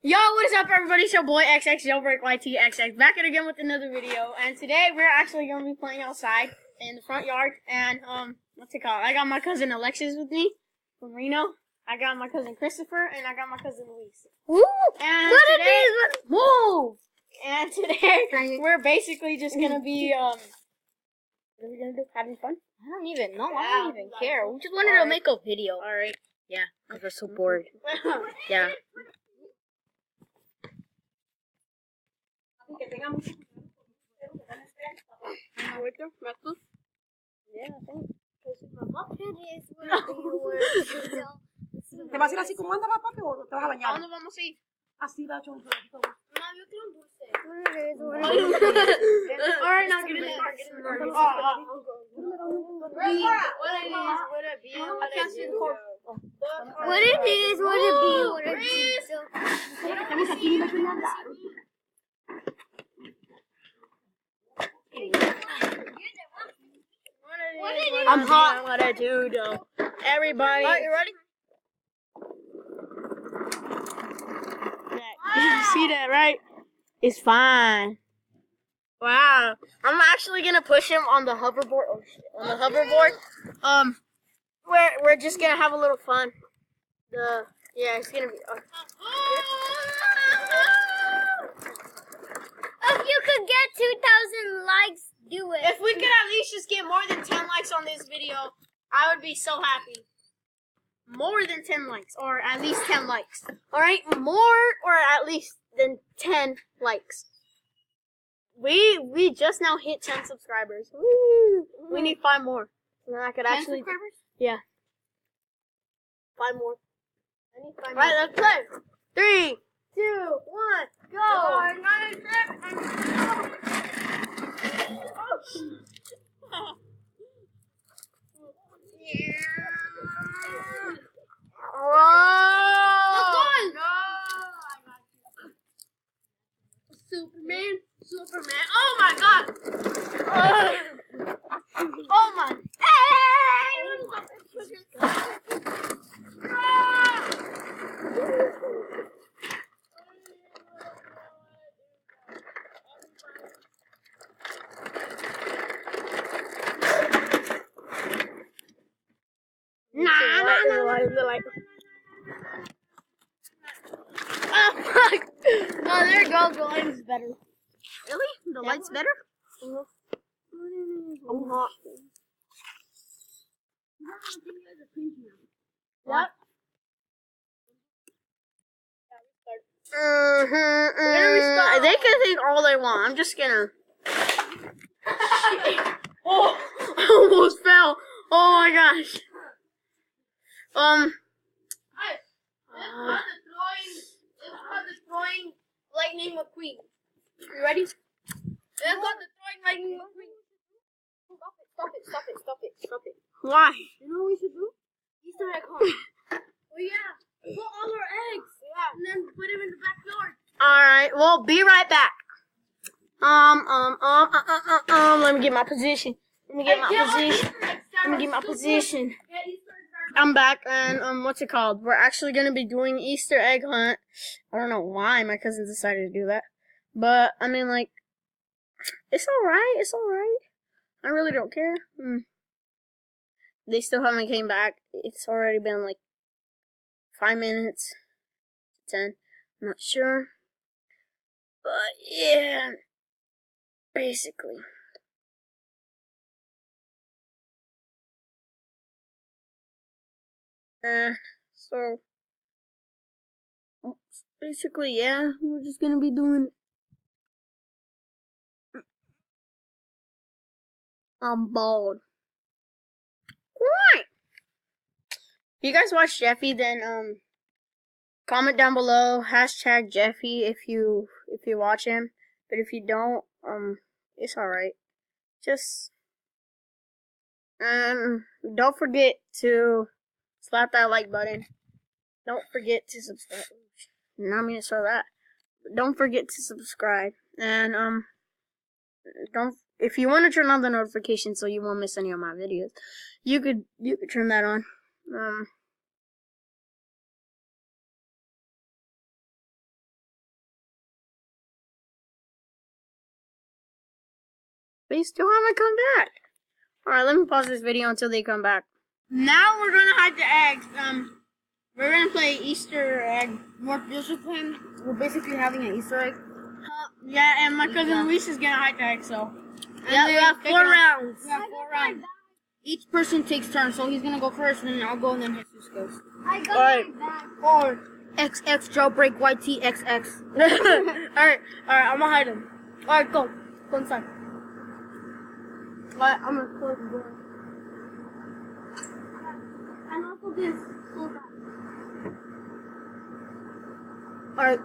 Yo, what is up, everybody? It's your boy XX Jailbreak YTXX back at again with another video. And today we're actually gonna be playing outside in the front yard. And what's it called? I got my cousin Alexis with me from Reno. I got my cousin Christopher, and I got my cousin Luis. Woo! And What today, it is? move! And today we're basically just gonna be what are we gonna do? Having fun? I don't even know. Yeah, I don't even care. We just wanted to make a video. All right. Yeah, because we're so bored. Yeah. ¿Te vas a ir así como anda, papi, o te vas a ¿A bañar? dónde vamos a ir? Así va, choncho. Mom, yo quiero un dulce. All right, now get in the car. Get in the car. What it is, what it be, what it be. I'm hot. What I do, though. Everybody. Alright, you ready? You see that, right? It's fine. Wow. I'm actually gonna push him on the hoverboard. Oh shit! On the hoverboard. We're just gonna have a little fun. Yeah, it's gonna be. If you could get 2,000 likes, do it. If we could at least just get more than 10 likes on this video, I would be so happy. More than 10 likes, or at least 10 likes. Alright, more or at least than 10 likes. We just now hit 10 subscribers. Woo! We need 5 more. And then I could 10 actually. subscribers? Yeah. 5 more. I need 5 Right, more. let's play. 3, 2, 1, go! Whoa! Superman. Oh my god. Oh my. Oh fuck. Oh, there it goes. The light is better. Really? The light's better? I'm hot. What? They can think all they want. I'm just gonna. Oh, I almost fell. Oh my gosh. It's throwing Lightning McQueen. You ready? It's called the throwing Lightning McQueen. Stop it. Why? You know what we should do? Easter egg hunt. Oh yeah. Put all our eggs. Yeah. And then put them in the backyard. Alright, well, be right back. Let me get my position. I'm back, and, what's it called? We're actually gonna be doing Easter egg hunt. I don't know why my cousin decided to do that. But, I mean, like, it's alright. I really don't care. They still haven't came back. It's already been, like, 5 minutes. 10. I'm not sure. But, yeah. Basically. So, basically, yeah, we're just gonna be doing it. I'm bald. Right. If you guys watch Jeffy, then, comment down below, hashtag Jeffy if you watch him. But if you don't, it's alright. Just, don't forget to slap that like button. Don't forget to subscribe. Not mean to say that. Don't forget to subscribe. And, if you want to turn on the notifications so you won't miss any of my videos, you could turn that on. They still haven't come back. Alright, let me pause this video until they come back. Now we're gonna hide the eggs. We're gonna play Easter egg. We're basically having an Easter egg. Yeah, and my cousin Luis is gonna hide the egg, so. Yeah, we have 4 rounds. We have 4 rounds. Each person takes turns, so he's gonna go first, and then I'll go, and then Jesus goes. I got Alright. my bag. Or XX jailbreak YTXX. Alright, I'm gonna hide him. Alright, go. Go inside. Alright, I'm gonna close the door. And also this. Hold on. Alright,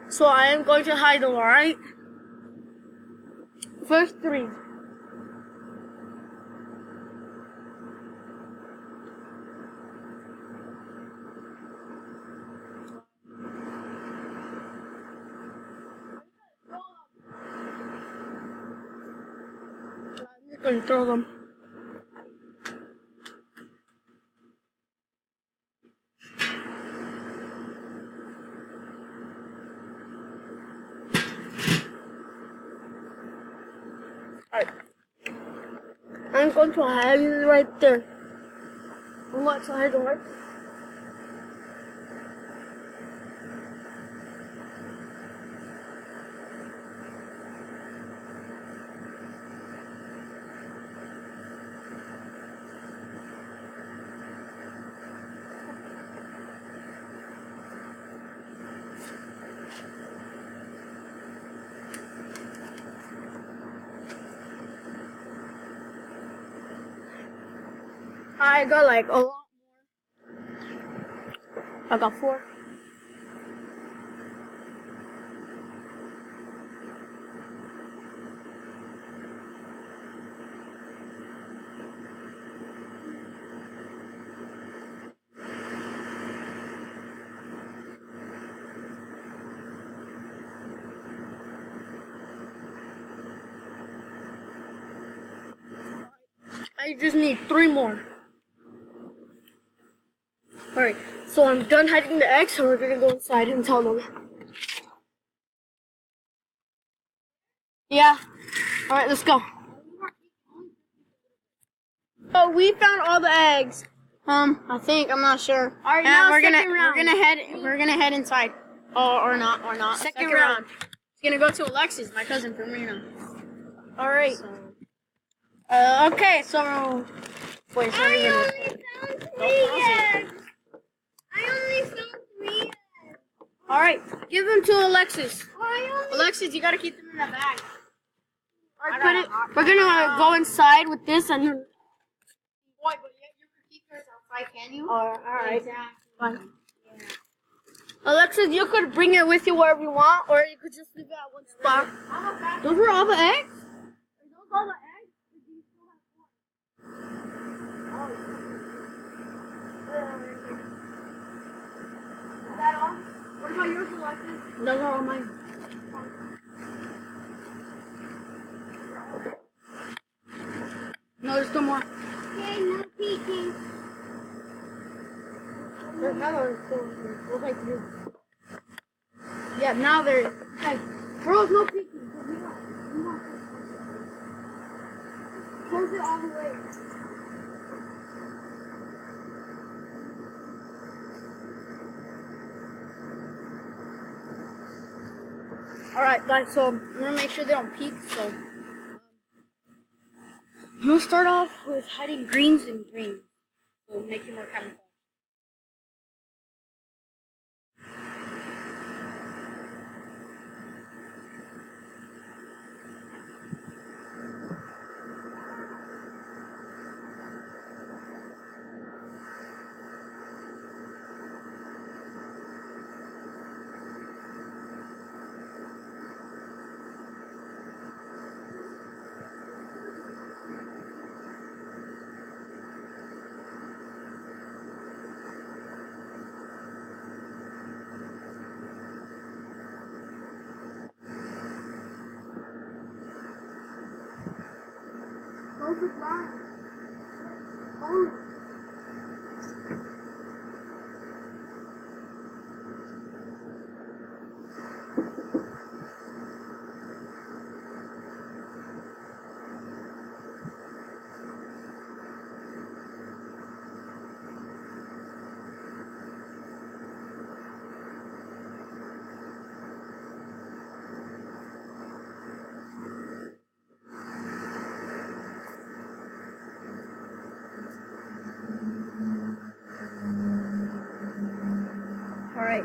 so I am going to hide them, alright? First 3. I'm just going to throw them. Alright. I'm going to hide it right there. I'm going to hide it right there. I got like a lot more. I got 4. I just need 3 more. Alright, so I'm done hiding the eggs, so we're gonna go inside and tell them. Yeah. Alright, let's go. Oh, we found all the eggs. I think, I'm not sure. Alright, now we're second round. we're gonna head inside. Or not. Second round. It's gonna go to Alexis, my cousin from Reno. Alright. Okay, so wait, it's not even found 3 eggs. I only found 3 eggs. Alright, give them to Alexis. Alexis, you gotta keep them in the bag. We're gonna go inside with this and then. Boy, but you can keep yours outside, can you? Alright. Exactly. Alexis, you could bring it with you wherever you want, or you could just leave it at one spot. Those were all the eggs? Are those all the eggs? Or do you still have 4? Is that all? What about yours, Alexis? Those are all mine. No, there's still more. Okay, no peeking. There's another one still. There's like 3. Yeah, now they're. Hey, girls, no peeking. We want Close it all the way. Alright, guys, so I'm gonna make sure they don't peek, so. I'm gonna start off with hiding greens and greens. So make it more camouflage. Close the blind. Oh.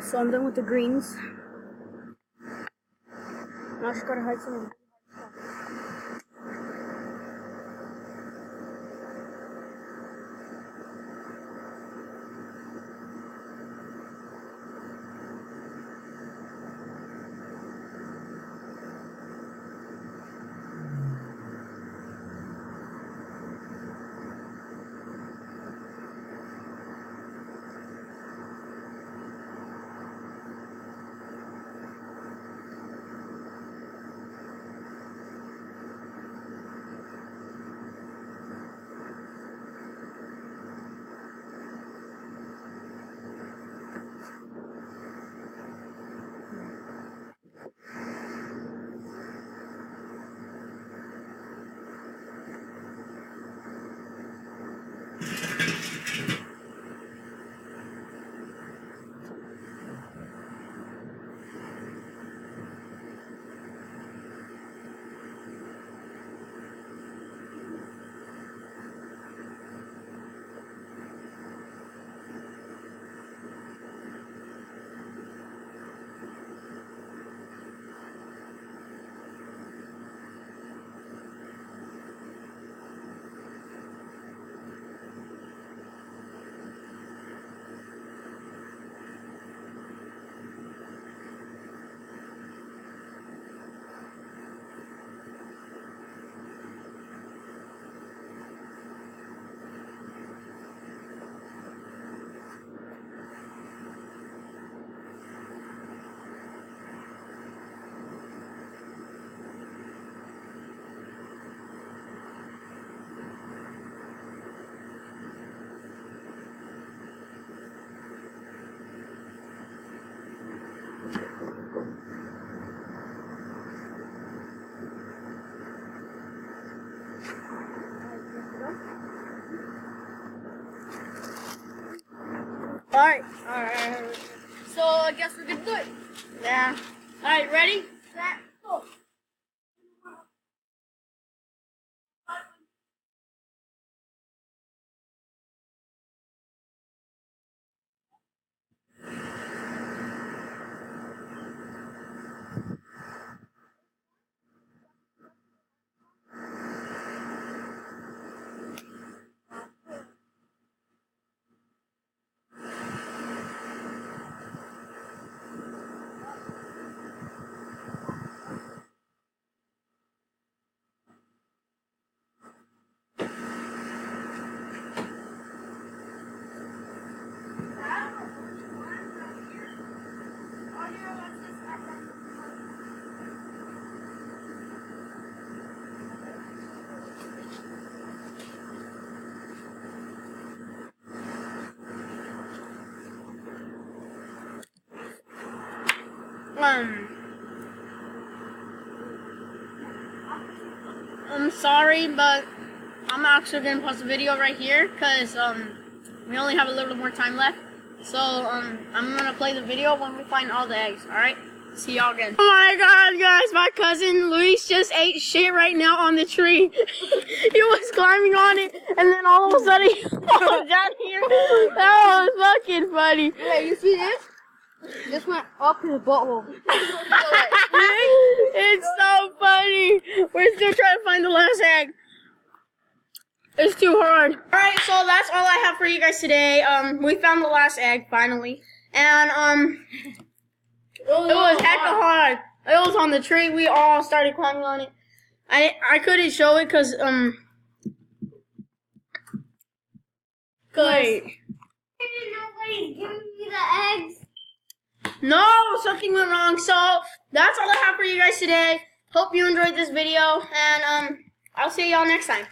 So I'm done with the greens. Now I just gotta hide some of the Alright. So I guess we're gonna do it. Yeah. Alright, ready? Set, go. I'm sorry, but I'm actually gonna pause the video right here because we only have a little more time left. So I'm gonna play the video when we find all the eggs. All right, see y'all again. Oh my God, guys! My cousin Luis just ate shit right now on the tree. He was climbing on it, and then all of a sudden he falls down here. That was fucking funny. Hey, you see this? This went up his butthole. It's so funny. We're still trying to find the last egg. It's too hard. Alright, so that's all I have for you guys today. We found the last egg finally. And it was hecka hard. It was on the tree. We all started climbing on it. I couldn't show it cause Nobody's giving me the eggs. no, something went wrong. So that's all I have for you guys today. Hope you enjoyed this video, and I'll see y'all next time.